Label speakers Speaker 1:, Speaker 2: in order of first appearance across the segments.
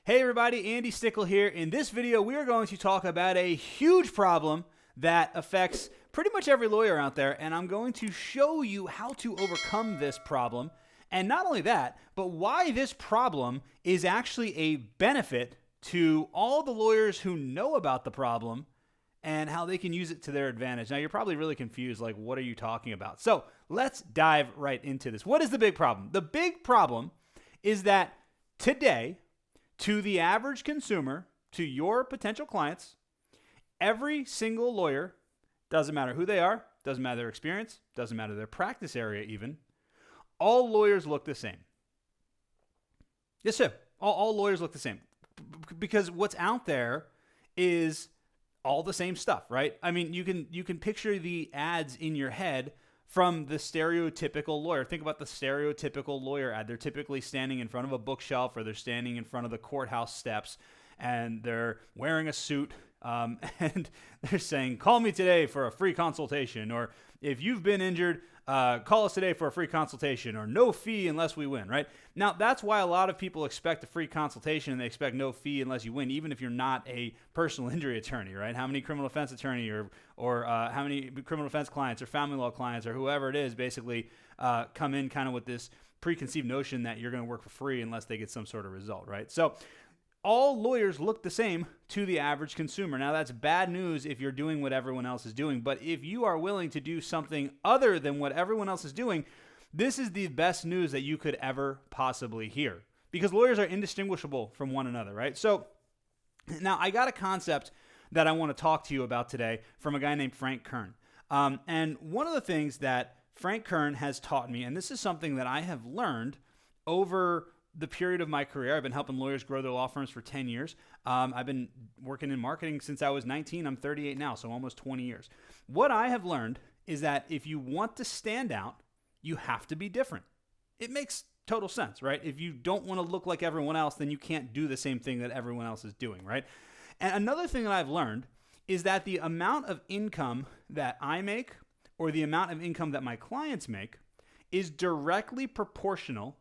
Speaker 1: Hey everybody, Andy Stickle here. In this video, we are going to talk about a huge problem that affects pretty much every lawyer out there, and I'm going to show you how to overcome this problem. And not only that, but why this problem is actually a benefit to all the lawyers who know about the problem and how they can use it to their advantage. Now, you're probably really confused, like, what are you talking about? So let's dive right into this. What is the big problem? The big problem is that today, to the average consumer, to your potential clients, every single lawyer, doesn't matter who they are, doesn't matter their experience, doesn't matter their practice area even, all lawyers look the same. Yes, sir. All lawyers look the same. Because what's out there is all the same stuff, right? I mean, you can picture the ads in your head from the stereotypical lawyer. Think about the stereotypical lawyer ad. They're typically standing in front of a bookshelf, or they're standing in front of the courthouse steps, and they're wearing a suit, and they're saying, call me today for a free consultation, or if you've been injured, call us today for a free consultation, or no fee unless we win, right? Now, that's why a lot of people expect a free consultation and they expect no fee unless you win, even if you're not a personal injury attorney, right? How many criminal defense attorney or how many criminal defense clients or family law clients or whoever it is basically come in kind of with this preconceived notion that you're going to work for free unless they get some sort of result, right? So all lawyers look the same to the average consumer. Now, that's bad news if you're doing what everyone else is doing, but if you are willing to do something other than what everyone else is doing, this is the best news that you could ever possibly hear, because lawyers are indistinguishable from one another, right? So now I got a concept that I want to talk to you about today from a guy named Frank Kern. And one of the things that Frank Kern has taught me, and this is something that I have learned over the period of my career. I've been helping lawyers grow their law firms for 10 years. I've been working in marketing since I was 19. I'm 38 now, so almost 20 years. What I have learned is that if you want to stand out, you have to be different. It makes total sense, right? If you don't want to look like everyone else, then you can't do the same thing that everyone else is doing, right? And another thing that I've learned is that the amount of income that I make, or the amount of income that my clients make, is directly proportional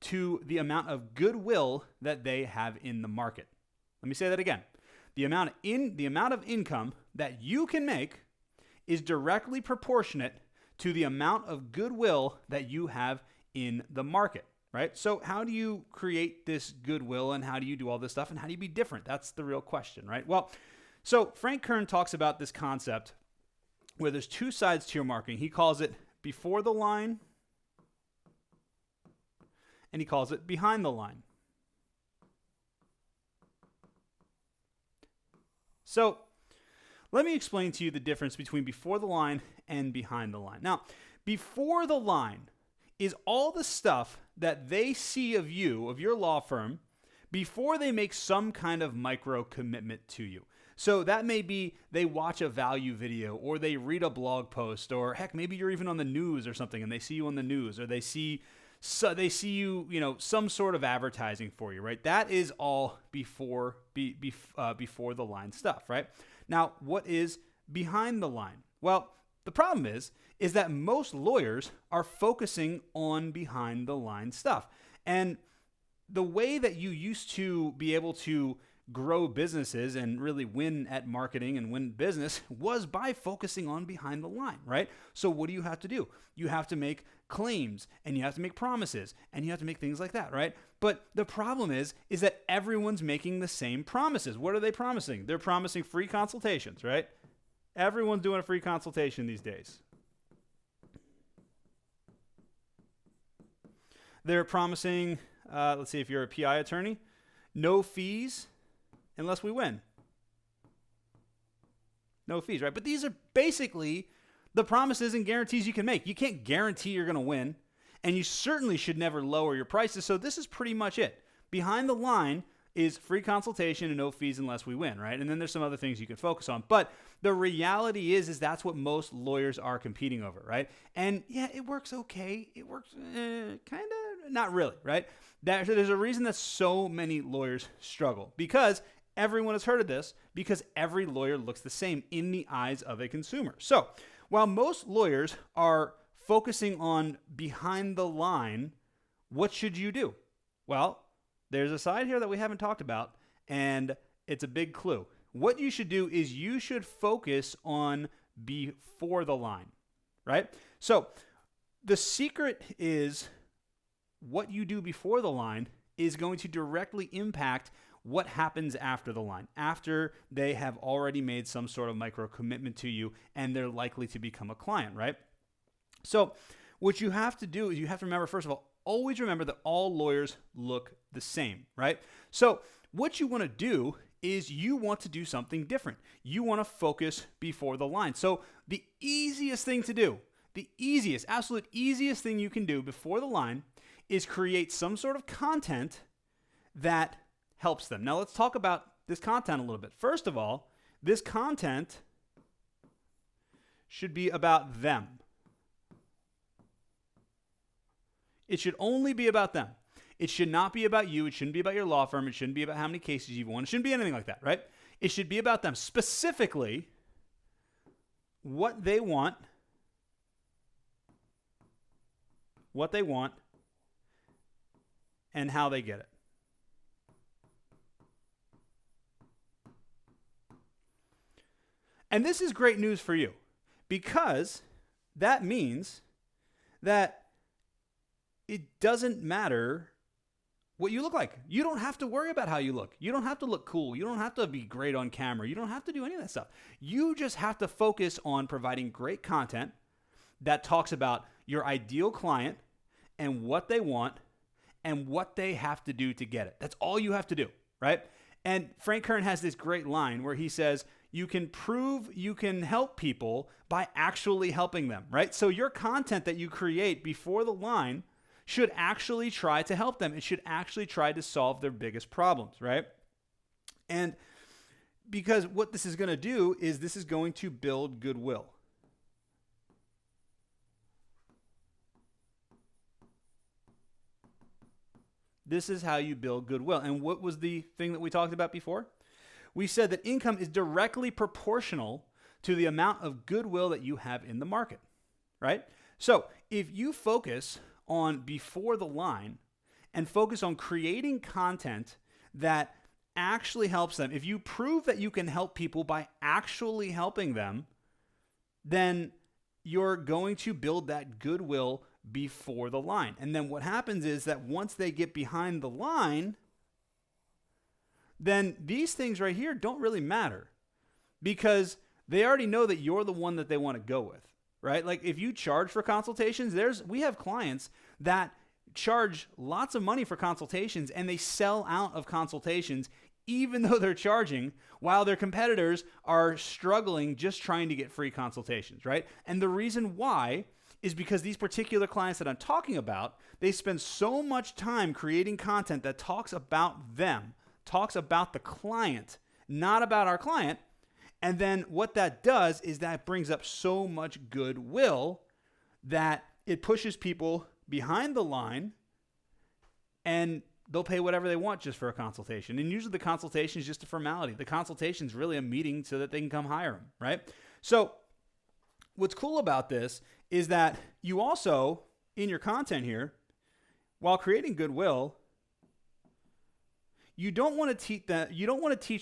Speaker 1: to the amount of goodwill that they have in the market. Let me say that again. The amount of income that you can make is directly proportionate to the amount of goodwill that you have in the market, right? So how do you create this goodwill, and how do you do all this stuff, and how do you be different? That's the real question, right? Well, so Frank Kern talks about this concept where there's two sides to your marketing. He calls it before the line, and he calls it behind the line. So let me explain to you the difference between before the line and behind the line. Now, before the line is all the stuff that they see of you, of your law firm, before they make some kind of micro commitment to you. So that may be they watch a value video, or they read a blog post, or heck, maybe you're even on the news or something and they see you on the news, or they see you, some sort of advertising for you, right? That is all before the line stuff, right? Now, what is behind the line? Well, the problem is that most lawyers are focusing on behind the line stuff. And the way that you used to be able to grow businesses and really win at marketing and win business was by focusing on behind the line, right? So what do you have to do? You have to make claims, and you have to make promises, and you have to make things like that, right? But the problem is that everyone's making the same promises. What are they promising? They're promising free consultations, right? Everyone's doing a free consultation these days. They're promising, let's see, if you're a PI attorney, no fees unless we win. No fees, right? But these are basically the promises and guarantees you can make. You can't guarantee you're going to win, and you certainly should never lower your prices. So this is pretty much it. Behind the line is free consultation and no fees unless we win, right? And then there's some other things you can focus on. But the reality is that's what most lawyers are competing over, right? And yeah, it works okay. It works kind of, not really, right? There's a reason that so many lawyers struggle, because everyone has heard of this, because every lawyer looks the same in the eyes of a consumer. So while most lawyers are focusing on behind the line, what should you do? Well, there's a side here that we haven't talked about, and it's a big clue. What you should do is you should focus on before the line, right? So the secret is what you do before the line is going to directly impact what happens after the line, after they have already made some sort of micro commitment to you and they're likely to become a client, right? So what you have to do is you have to remember, first of all, always remember that all lawyers look the same, right? So what you want to do is you want to do something different. You want to focus before the line. So the easiest thing to do, the easiest, absolute easiest thing you can do before the line is create some sort of content that helps them. Now let's talk about this content a little bit. First of all, this content should be about them. It should only be about them. It should not be about you. It shouldn't be about your law firm. It shouldn't be about how many cases you've won. It shouldn't be anything like that, right? It should be about them. Specifically, what they want, and how they get it. And this is great news for you because that means that it doesn't matter what you look like. You don't have to worry about how you look. You don't have to look cool. You don't have to be great on camera. You don't have to do any of that stuff. You just have to focus on providing great content that talks about your ideal client and what they want and what they have to do to get it. That's all you have to do, right? And Frank Kern has this great line where he says, you can prove you can help people by actually helping them, right? So your content that you create before the line should actually try to help them. It should actually try to solve their biggest problems, right? And because what this is going to do is this is going to build goodwill. This is how you build goodwill. And what was the thing that we talked about before? We said that income is directly proportional to the amount of goodwill that you have in the market, right? So if you focus on before the line and focus on creating content that actually helps them, if you prove that you can help people by actually helping them, then you're going to build that goodwill before the line. And then what happens is that once they get behind the line, then these things right here don't really matter because they already know that you're the one that they want to go with, right? Like if you charge for consultations, we have clients that charge lots of money for consultations and they sell out of consultations even though they're charging, while their competitors are struggling just trying to get free consultations, right? And the reason why is because these particular clients that I'm talking about, they spend so much time creating content that talks about them, talks about the client, not about our client. And then what that does is that brings up so much goodwill that it pushes people behind the line and they'll pay whatever they want just for a consultation. And usually the consultation is just a formality. The consultation is really a meeting so that they can come hire them, right? So what's cool about this is that you also, in your content here, while creating goodwill, you don't want to teach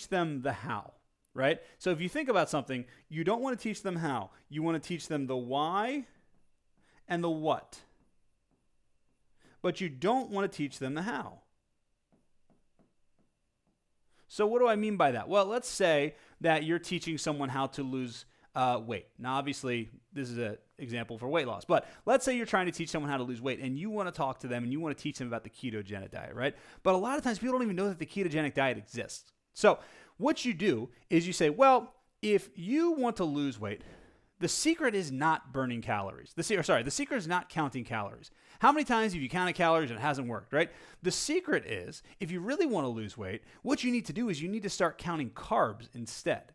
Speaker 1: them the how, right? So if you think about something, you don't want to teach them how. You want to teach them the why and the what. But you don't want to teach them the how. So what do I mean by that? Well, let's say that you're teaching someone how to lose weight. Now, obviously, this is an example for weight loss, but let's say you're trying to teach someone how to lose weight and you want to talk to them and you want to teach them about the ketogenic diet, right? But a lot of times people don't even know that the ketogenic diet exists. So what you do is you say, well, if you want to lose weight, the secret is not burning calories. The secret is not counting calories. How many times have you counted calories and it hasn't worked, right? The secret is, if you really want to lose weight, what you need to do is you need to start counting carbs instead.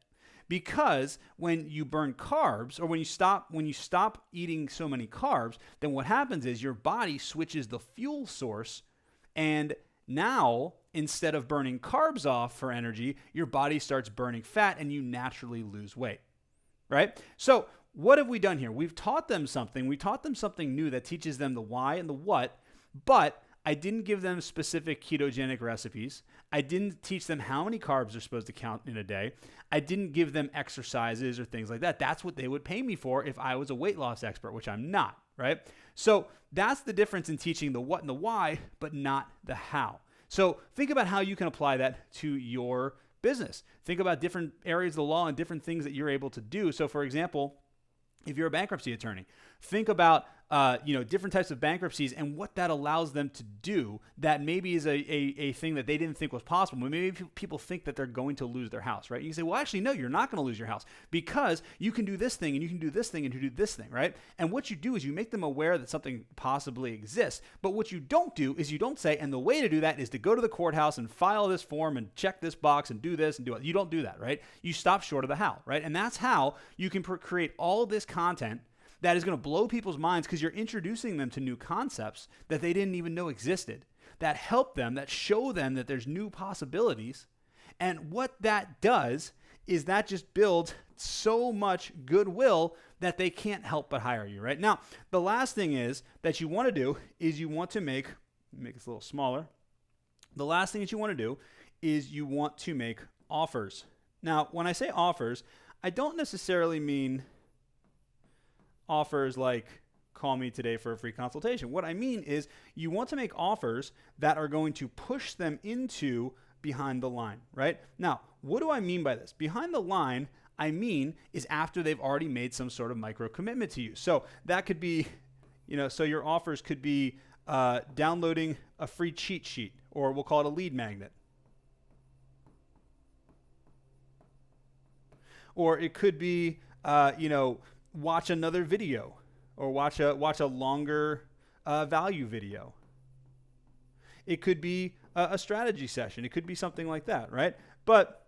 Speaker 1: Because when you burn carbs, or when you stop eating so many carbs, then what happens is your body switches the fuel source, and now instead of burning carbs off for energy, your body starts burning fat and you naturally lose weight, right? So what have we done here? We've taught them something. We taught them something new that teaches them the why and the what, but I didn't give them specific ketogenic recipes. I didn't teach them how many carbs they're supposed to count in a day. I didn't give them exercises or things like that. That's what they would pay me for if I was a weight loss expert, which I'm not, right? So that's the difference in teaching the what and the why, but not the how. So think about how you can apply that to your business. Think about different areas of the law and different things that you're able to do. So for example, if you're a bankruptcy attorney, think about different types of bankruptcies and what that allows them to do that maybe is a thing that they didn't think was possible. Maybe people think that they're going to lose their house, right? You can say, well, actually, no, you're not going to lose your house because you can do this thing and you can do this thing and you do this thing, right? And what you do is you make them aware that something possibly exists. But what you don't do is you don't say, and the way to do that is to go to the courthouse and file this form and check this box and do this and do it. You don't do that, right? You stop short of the how, right? And that's how you can create all of this content that is going to blow people's minds because you're introducing them to new concepts that they didn't even know existed, that help them, that show them that there's new possibilities. And what that does is that just builds so much goodwill that they can't help but hire you, right? Now, the last thing is that you want to do is you want to make this a little smaller. The last thing that you want to do is you want to make offers. Now, when I say offers, I don't necessarily mean offers like call me today for a free consultation. What I mean is you want to make offers that are going to push them into behind the line, right? Now, what do I mean by this? Behind the line, I mean is after they've already made some sort of micro commitment to you. So that could be, so your offers could be downloading a free cheat sheet, or we'll call it a lead magnet. Or it could be, watch another video, or watch a longer value video. It could be a strategy session. It could be something like that, right? But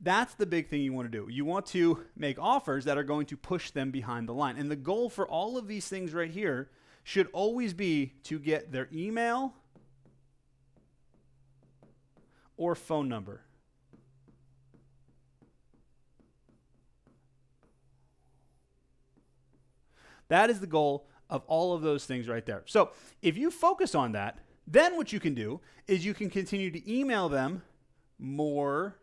Speaker 1: that's the big thing you want to do. You want to make offers that are going to push them behind the line. And the goal for all of these things right here should always be to get their email or phone number. That is the goal of all of those things right there. So if you focus on that, then what you can do is you can continue to email them more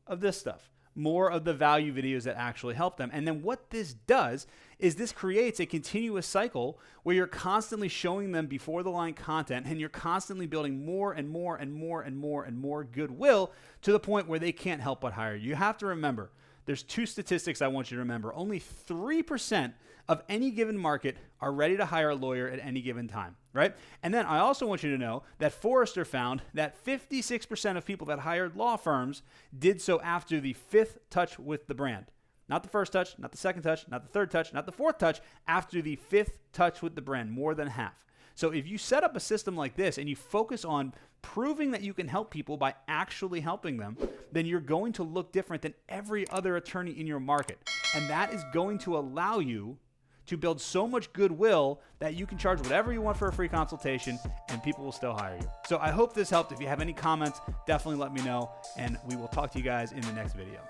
Speaker 1: of this stuff, more of the value videos that actually help them. And then what this does is this creates a continuous cycle where you're constantly showing them before the line content, and you're constantly building more and more and more and more and more goodwill to the point where they can't help but hire you. You have to remember, there's two statistics I want you to remember. Only 3% of any given market are ready to hire a lawyer at any given time, right? And then I also want you to know that Forrester found that 56% of people that hired law firms did so after the 5th touch with the brand. Not the first touch, not the second touch, not the third touch, not the 4th touch, after the 5th touch with the brand, more than half. So if you set up a system like this and you focus on proving that you can help people by actually helping them, then you're going to look different than every other attorney in your market. And that is going to allow you to build so much goodwill that you can charge whatever you want for a free consultation and people will still hire you. So I hope this helped. If you have any comments, definitely let me know, and we will talk to you guys in the next video.